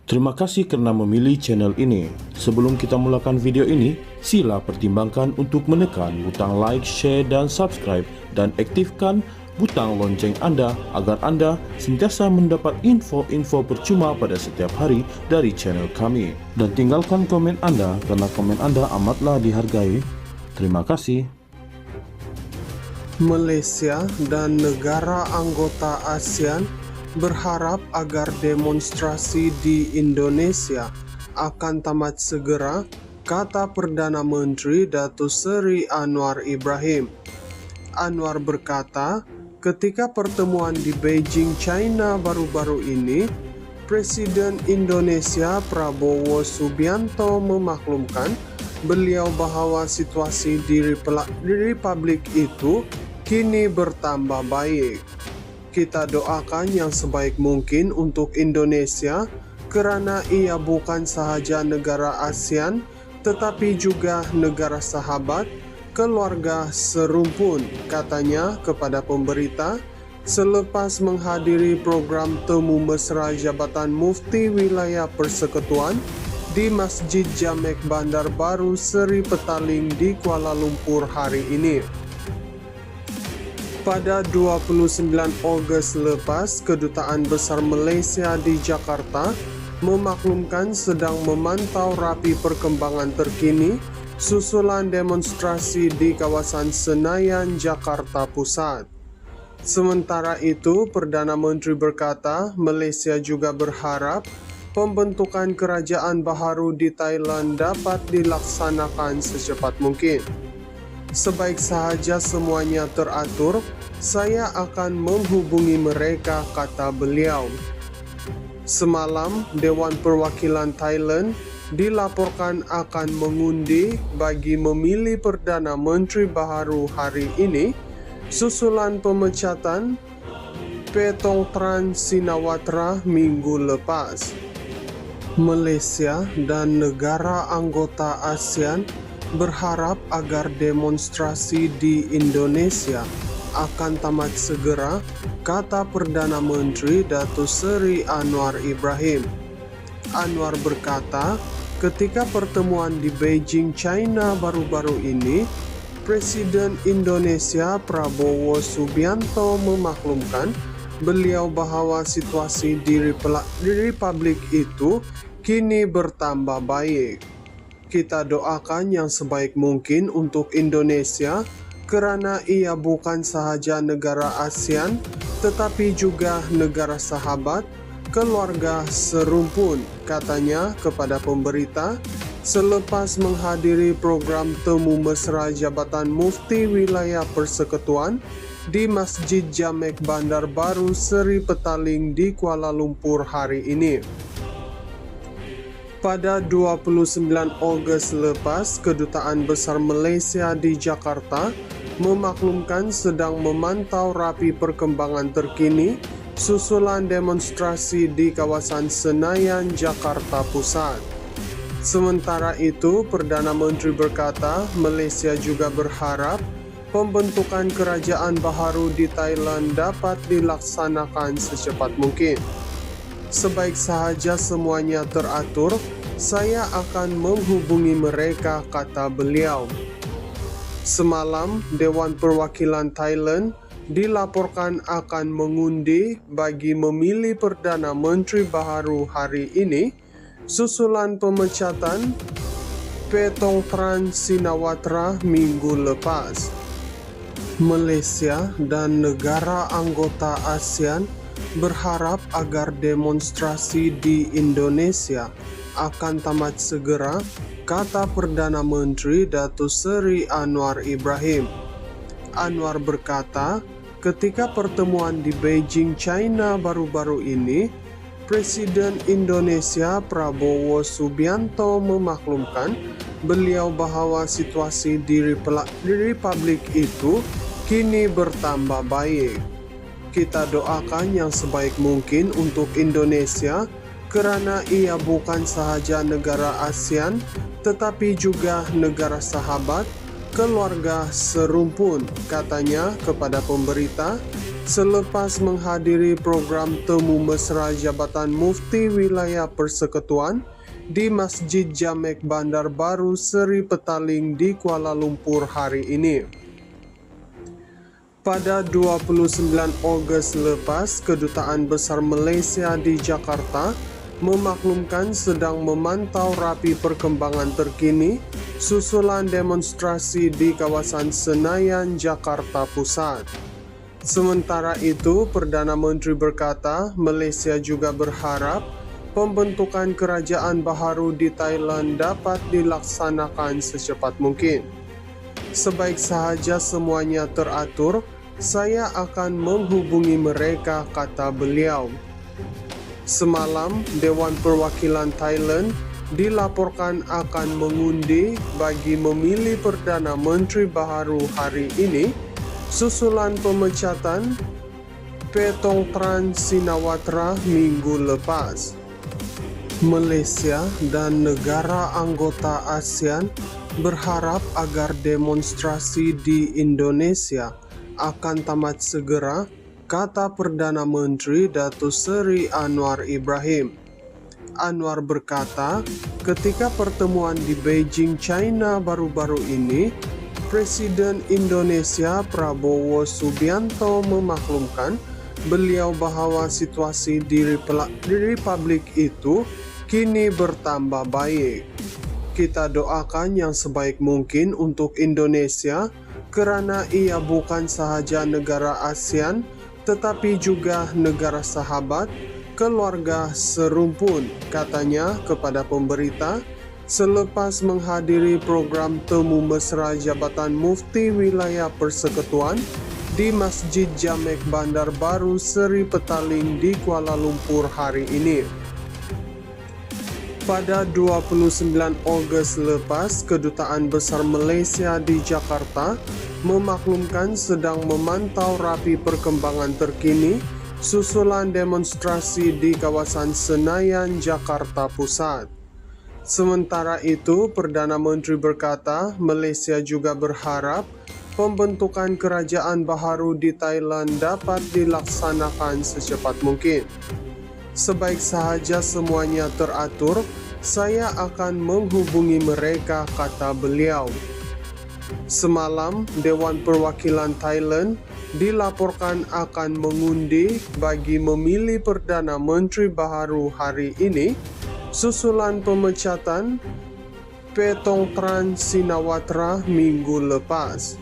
Terima kasih karena memilih channel ini. Sebelum kita mulakan video ini, sila pertimbangkan untuk menekan butang like, share, dan subscribe, dan aktifkan butang lonceng Anda agar Anda sentiasa mendapat info-info percuma pada setiap hari dari channel kami. Dan tinggalkan komen Anda karena komen Anda amatlah dihargai. Terima kasih. Malaysia dan negara anggota ASEAN berharap agar demonstrasi di Indonesia akan tamat segera, kata Perdana Menteri Datuk Seri Anwar Ibrahim. Anwar berkata, ketika pertemuan di Beijing, China baru-baru ini, Presiden Indonesia Prabowo Subianto memaklumkan beliau bahwa situasi di Republik itu kini bertambah baik. Kita doakan yang sebaik mungkin untuk Indonesia kerana ia bukan sahaja negara ASEAN tetapi juga negara sahabat, keluarga serumpun, katanya kepada pemberita selepas menghadiri program temu mesra Jabatan Mufti Wilayah Persekutuan di Masjid Jamek Bandar Baru Seri Petaling di Kuala Lumpur hari ini. Pada 29 Ogos lepas, Kedutaan Besar Malaysia di Jakarta memaklumkan sedang memantau rapi perkembangan terkini susulan demonstrasi di kawasan Senayan, Jakarta Pusat. Sementara itu, Perdana Menteri berkata Malaysia juga berharap pembentukan kerajaan baharu di Thailand dapat dilaksanakan secepat mungkin. Sebaik sahaja semuanya teratur, saya akan menghubungi mereka, kata beliau. Semalam, Dewan Perwakilan Thailand dilaporkan akan mengundi bagi memilih Perdana Menteri baharu hari ini susulan pemecatan Paetongtarn Shinawatra minggu lepas. Malaysia dan negara anggota ASEAN berharap agar demonstrasi di Indonesia akan tamat segera, kata Perdana Menteri Datuk Seri Anwar Ibrahim. Anwar berkata, ketika pertemuan di Beijing, China baru-baru ini, Presiden Indonesia Prabowo Subianto memaklumkan beliau bahwa situasi di Republik itu kini bertambah baik. Kita doakan yang sebaik mungkin untuk Indonesia kerana ia bukan sahaja negara ASEAN tetapi juga negara sahabat, keluarga serumpun, katanya kepada pemberita selepas menghadiri program temu mesra Jabatan Mufti Wilayah Persekutuan di Masjid Jamek Bandar Baru Seri Petaling di Kuala Lumpur hari ini. Pada 29 Ogos lepas, Kedutaan Besar Malaysia di Jakarta memaklumkan sedang memantau rapi perkembangan terkini susulan demonstrasi di kawasan Senayan, Jakarta Pusat. Sementara itu, Perdana Menteri berkata Malaysia juga berharap pembentukan kerajaan baharu di Thailand dapat dilaksanakan secepat mungkin. Sebaik sahaja semuanya teratur, saya akan menghubungi mereka, kata beliau. Semalam, Dewan Perwakilan Thailand dilaporkan akan mengundi bagi memilih Perdana Menteri baharu hari ini susulan pemecatan Paetongtarn Shinawatra minggu lepas. Malaysia dan negara anggota ASEAN berharap agar demonstrasi di Indonesia akan tamat segera, kata Perdana Menteri Datuk Seri Anwar Ibrahim. Anwar berkata, ketika pertemuan di Beijing, China baru-baru ini, Presiden Indonesia Prabowo Subianto memaklumkan beliau bahwa situasi di Republik itu kini bertambah baik. Kita doakan yang sebaik mungkin untuk Indonesia kerana ia bukan sahaja negara ASEAN tetapi juga negara sahabat, keluarga serumpun, katanya kepada pemberita Selepas menghadiri program temu mesra Jabatan Mufti Wilayah Persekutuan di Masjid Jamek Bandar Baru Seri Petaling di Kuala Lumpur hari ini. Pada 29 Ogos lepas, Kedutaan Besar Malaysia di Jakarta memaklumkan sedang memantau rapi perkembangan terkini susulan demonstrasi di kawasan Senayan, Jakarta Pusat. Sementara itu, Perdana Menteri berkata Malaysia juga berharap pembentukan kerajaan baharu di Thailand dapat dilaksanakan secepat mungkin. Sebaik sahaja semuanya teratur, saya akan menghubungi mereka, kata beliau. Semalam, Dewan Perwakilan Thailand dilaporkan akan mengundi bagi memilih Perdana Menteri baharu hari ini susulan pemecatan Petongtran Shinawatra minggu lepas. Malaysia dan negara anggota ASEAN berharap agar demonstrasi di Indonesia akan tamat segera, kata Perdana Menteri Datuk Seri Anwar Ibrahim. Anwar berkata, ketika pertemuan di Beijing, China baru-baru ini, Presiden Indonesia Prabowo Subianto memaklumkan beliau bahwa situasi di Republik itu kini bertambah baik. Kita doakan yang sebaik mungkin untuk Indonesia karena ia bukan sahaja negara ASEAN tetapi juga negara sahabat, keluarga serumpun, katanya kepada pemberita selepas menghadiri program temu mesra Jabatan Mufti Wilayah Persekutuan di Masjid Jamek Bandar Baru Seri Petaling di Kuala Lumpur hari ini. Pada 29 Ogos lepas, Kedutaan Besar Malaysia di Jakarta memaklumkan sedang memantau rapi perkembangan terkini susulan demonstrasi di kawasan Senayan, Jakarta Pusat. Sementara itu, Perdana Menteri berkata Malaysia juga berharap pembentukan kerajaan baharu di Thailand dapat dilaksanakan secepat mungkin. Sebaik sahaja semuanya teratur, saya akan menghubungi mereka, kata beliau. Semalam, Dewan Perwakilan Thailand dilaporkan akan mengundi bagi memilih Perdana Menteri baharu hari ini susulan pemecatan Petongtran Shinawatra minggu lepas.